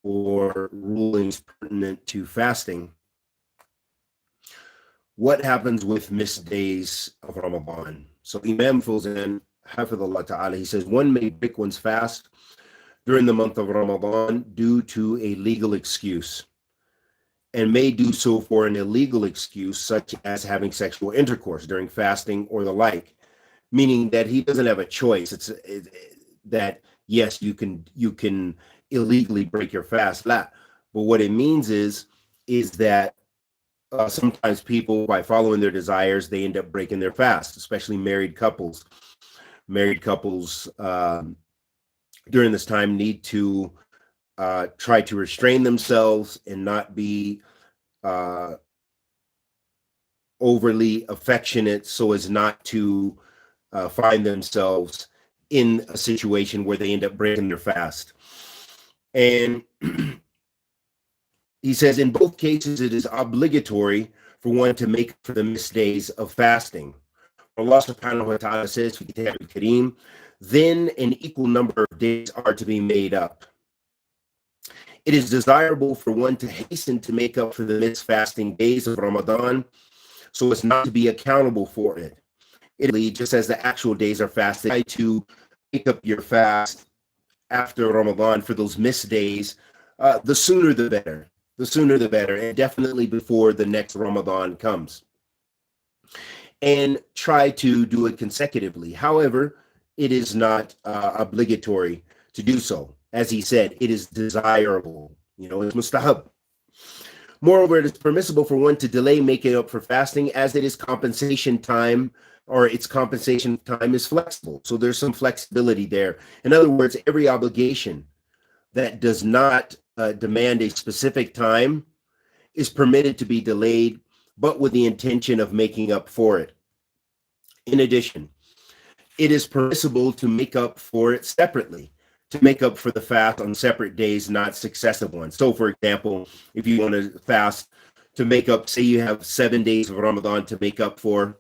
or rulings pertinent to fasting. What happens with missed days of Ramadan? So Imam Fawzan, Hafidhullah Ta'ala, he says, one may break one's fast during the month of Ramadan due to a legal excuse, and may do so for an illegal excuse, such as having sexual intercourse during fasting or the like, meaning that he doesn't have a choice. That yes, you can illegally break your fast, but what it means is that sometimes people, by following their desires, they end up breaking their fast, especially married couples. Married couples during this time need to try to restrain themselves and not be overly affectionate, so as not to find themselves in a situation where they end up breaking their fast. And he says, in both cases, it is obligatory for one to make up for the missed days of fasting. Allah subhanahu wa ta'ala says, then an equal number of days are to be made up. It is desirable for one to hasten to make up for the missed fasting days of Ramadan, so as not to be accountable for it. Just as the actual days are fasted, try to make up your fast after Ramadan for those missed days. The sooner the better. The sooner the better, and definitely before the next Ramadan comes. And try to do it consecutively. However, it is not obligatory to do so. As he said, it is desirable. It's mustahab. Moreover, it is permissible for one to delay making up for fasting, as it is compensation time, or its compensation time is flexible. So there's some flexibility there. In other words, every obligation that does not demand a specific time is permitted to be delayed, but with the intention of making up for it. In addition, it is permissible to make up for it separately, to make up for the fast on separate days, not successive ones. So, for example, if you want to fast to make up, say you have 7 days of Ramadan to make up for,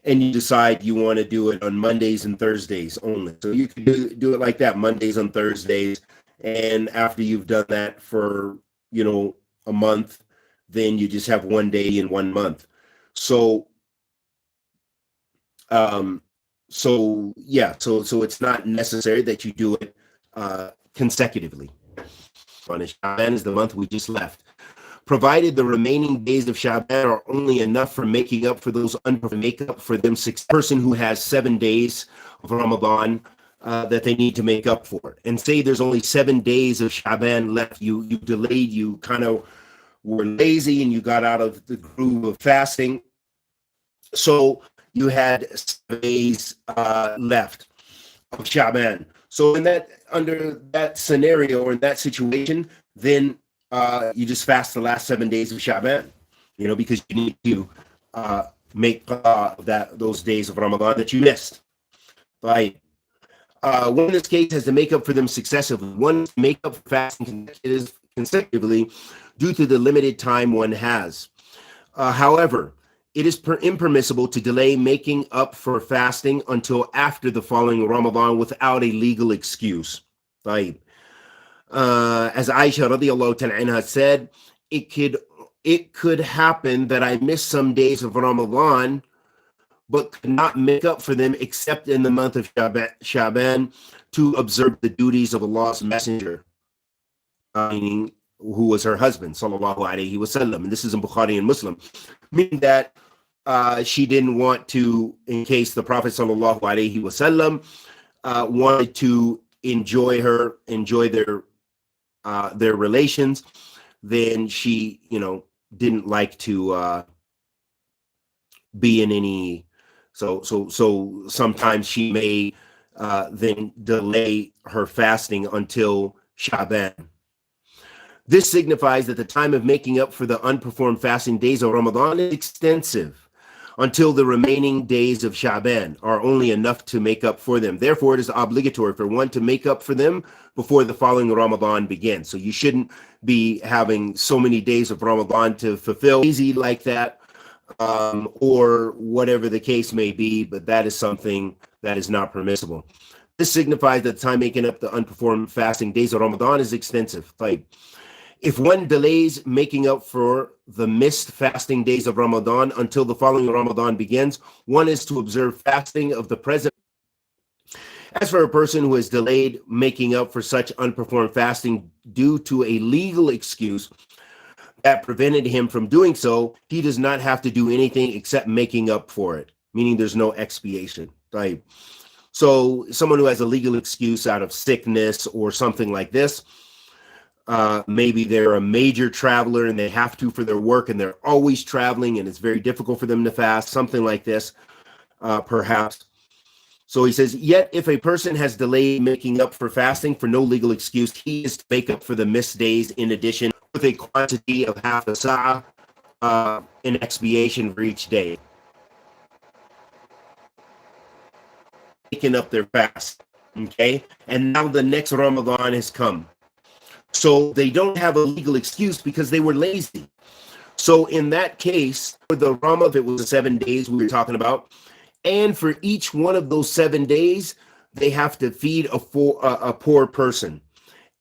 and you decide you want to do it on Mondays and Thursdays only. So you can do it like that, Mondays and Thursdays. And after you've done that for, a month, then you just have 1 day in 1 month. So it's not necessary that you do it consecutively. Shaban is the month we just left. Provided the remaining days of Shaban are only enough for making up for those make up for them. Person who has 7 days of Ramadan that they need to make up for, and say there's only 7 days of Shaban left. You delayed. You kind of were lazy, and you got out of the groove of fasting. So you had 7 days left of Shaban. So under that scenario, or in that situation, then you just fast the last 7 days of Shaban, because you need to make those days of Ramadan that you missed. Right. One in this case has to make up for them successively. One make up for fasting consecutively due to the limited time one has. However, it is impermissible to delay making up for fasting until after the following Ramadan without a legal excuse. Right. As Aisha radiallahu ta'ala anha said, it could happen that I missed some days of Ramadan, but could not make up for them except in the month of Shaban to observe the duties of Allah's Messenger, meaning who was her husband, sallallahu alaihi wasallam. And this is in Bukhari and Muslim, meaning that she didn't want to, in case the Prophet sallallahu alaihi wasallam wanted to enjoy their relations, then she, didn't like to be in any. So sometimes she may then delay her fasting until Shaban. This signifies that the time of making up for the unperformed fasting days of Ramadan is extensive until the remaining days of Shaban are only enough to make up for them. Therefore, it is obligatory for one to make up for them before the following Ramadan begins. So you shouldn't be having so many days of Ramadan to fulfill, easy like that, or whatever the case may be, but that is something that is not permissible. This signifies that the time making up the unperformed fasting days of Ramadan is extensive. Like, if one delays making up for the missed fasting days of Ramadan until the following Ramadan begins, one is to observe fasting of the present. As for a person who has delayed making up for such unperformed fasting due to a legal excuse that prevented him from doing so, he does not have to do anything except making up for it, meaning there's no expiation. Right? So someone who has a legal excuse out of sickness or something like this, maybe they're a major traveler and they have to for their work and they're always traveling and it's very difficult for them to fast, something like this, perhaps. So he says, yet if a person has delayed making up for fasting for no legal excuse, he is to make up for the missed days in addition with a quantity of half a sa'ah in expiation for each day. Making up their fast, okay? And now the next Ramadan has come. So they don't have a legal excuse because they were lazy. So in that case, for the Ramadan, if it was the 7 days we were talking about, and for each one of those 7 days, they have to feed a poor person.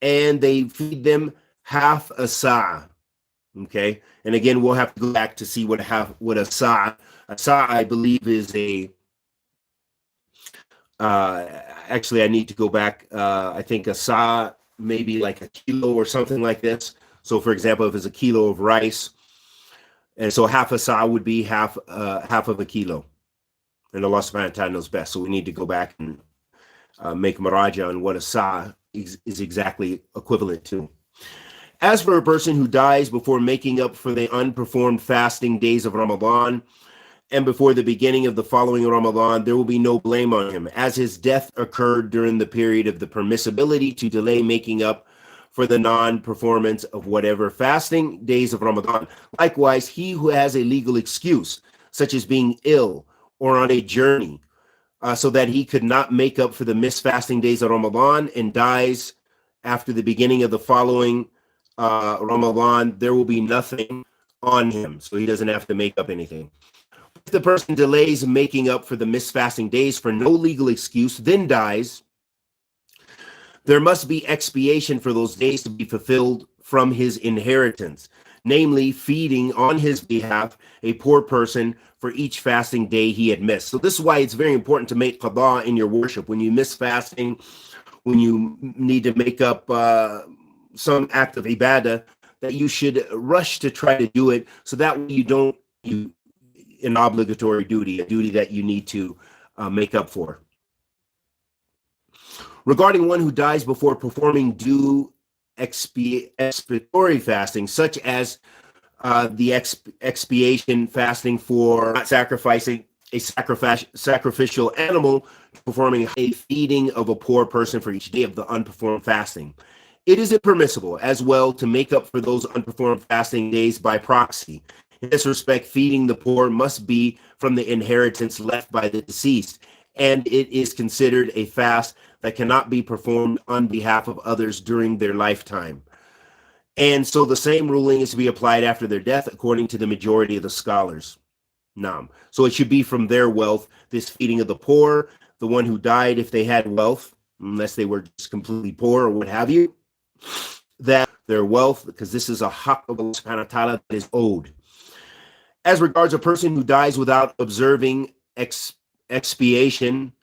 And they feed them half a sa'ah. Okay? And again, we'll have to go back to see what a sa'ah. A sa'ah, I believe, is a actually I need to go back. I think a sa'ah maybe like a kilo or something like this. So for example, if it's a kilo of rice, and so half a sa'ah would be half of a kilo. And Allah subhanahu wa ta'ala knows best. So we need to go back and make maraja on what a sa'ah is exactly equivalent to. As for a person who dies before making up for the unperformed fasting days of Ramadan and before the beginning of the following Ramadan, there will be no blame on him, as his death occurred during the period of the permissibility to delay making up for the non-performance of whatever fasting days of Ramadan. Likewise, he who has a legal excuse, such as being ill or on a journey, so that he could not make up for the missed fasting days of Ramadan and dies after the beginning of the following Ramadan, there will be nothing on him, so he doesn't have to make up anything. If the person delays making up for the missed fasting days for no legal excuse, then dies, there must be expiation for those days to be fulfilled from his inheritance, namely feeding on his behalf a poor person for each fasting day he had missed. So this is why it's very important to make qada in your worship. When you miss fasting, when you need to make up some act of ibadah, that you should rush to try to do it, so that way you an obligatory duty, a duty that you need to make up for. Regarding one who dies before performing due expiatory fasting, such as the expiation fasting for not sacrificing a sacrificial animal, performing a feeding of a poor person for each day of the unperformed fasting, it is impermissible as well to make up for those unperformed fasting days by proxy. In this respect, feeding the poor must be from the inheritance left by the deceased, and it is considered a fast that cannot be performed on behalf of others during their lifetime. And so the same ruling is to be applied after their death, according to the majority of the scholars. Naam. So it should be from their wealth, this feeding of the poor, the one who died, if they had wealth, unless they were just completely poor or what have you, that their wealth, because this is a haqq of Allah subhanahu wa ta'ala that is owed. As regards a person who dies without observing expiation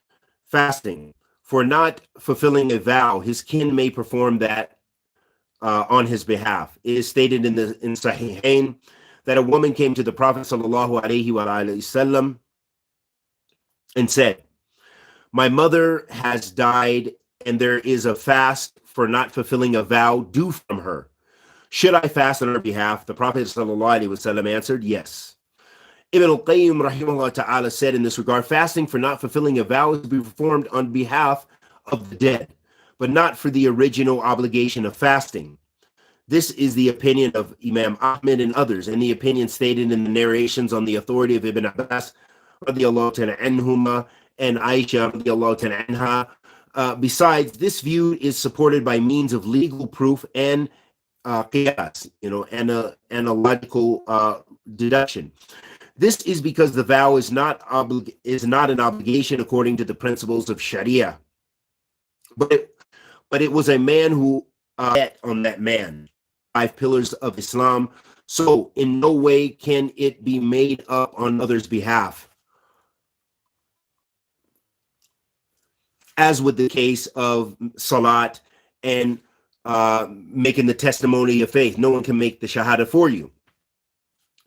fasting for not fulfilling a vow, his kin may perform that on his behalf. It is stated in Sahihain that a woman came to the Prophet sallallahu alaihi wasallam and said, "My mother has died, and there is a fast for not fulfilling a vow due from her. Should I fast on her behalf?" The Prophet sallallahu alaihi wasallam answered, "Yes." Ibn al-Qayyim rahimahullah ta'ala said in this regard, fasting for not fulfilling a vow is to be performed on behalf of the dead, but not for the original obligation of fasting. This is the opinion of Imam Ahmed and others, and the opinion stated in the narrations on the authority of Ibn Abbas radiallahu ta'ala anhuma and Aisha radiallahu ta'ala anha. Besides, this view is supported by means of legal proof and qiyas, analogical deduction. This is because the vow is not an obligation according to the principles of Sharia. but it was a man who bet on that man. 5 pillars of Islam. So in no way can it be made up on others' behalf. As with the case of Salat and making the testimony of faith, no one can make the Shahada for you.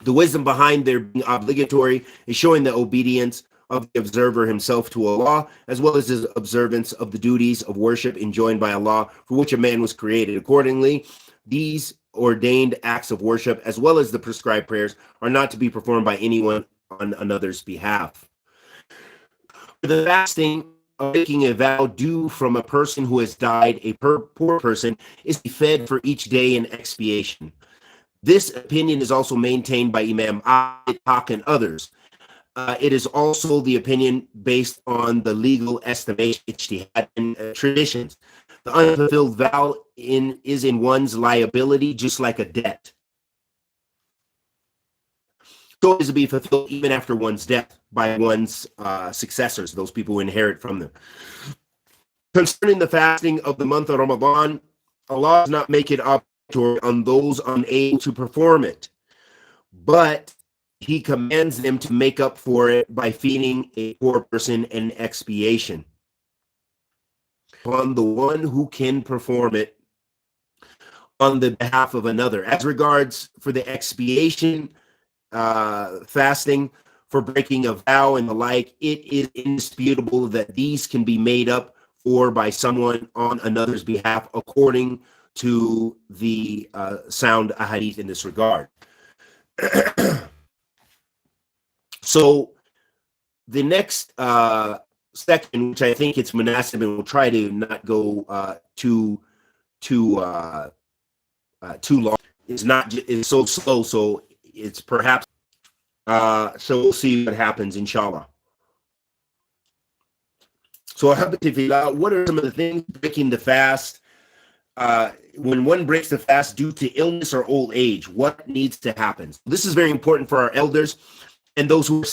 The wisdom behind their being obligatory is showing the obedience of the observer himself to Allah, as well as his observance of the duties of worship enjoined by Allah, for which a man was created. Accordingly, these ordained acts of worship, as well as the prescribed prayers, are not to be performed by anyone on another's behalf. For the fasting of making a vow due from a person who has died, a poor person, is fed for each day in expiation. This opinion is also maintained by Imam Ishaq and others. It is also the opinion based on the legal estimation, ijtihad, and traditions. The unfulfilled vow is in one's liability, just like a debt. So it is to be fulfilled even after one's death by one's successors, those people who inherit from them. Concerning the fasting of the month of Ramadan, Allah does not make it obligatory on those unable to perform it, but He commands them to make up for it by feeding a poor person in expiation upon the one who can perform it on the behalf of another. As regards for the expiation fasting for breaking a vow and the like, it is indisputable that these can be made up for by someone on another's behalf, according to the sound ahadith in this regard. So the next section, which I think it's munasib, and we'll try to not go too long, is so slow, so it's perhaps so we'll see what happens, inshallah. So what are some of the things breaking the fast? When one breaks the fast due to illness or old age, what needs to happen? This is very important for our elders and those who are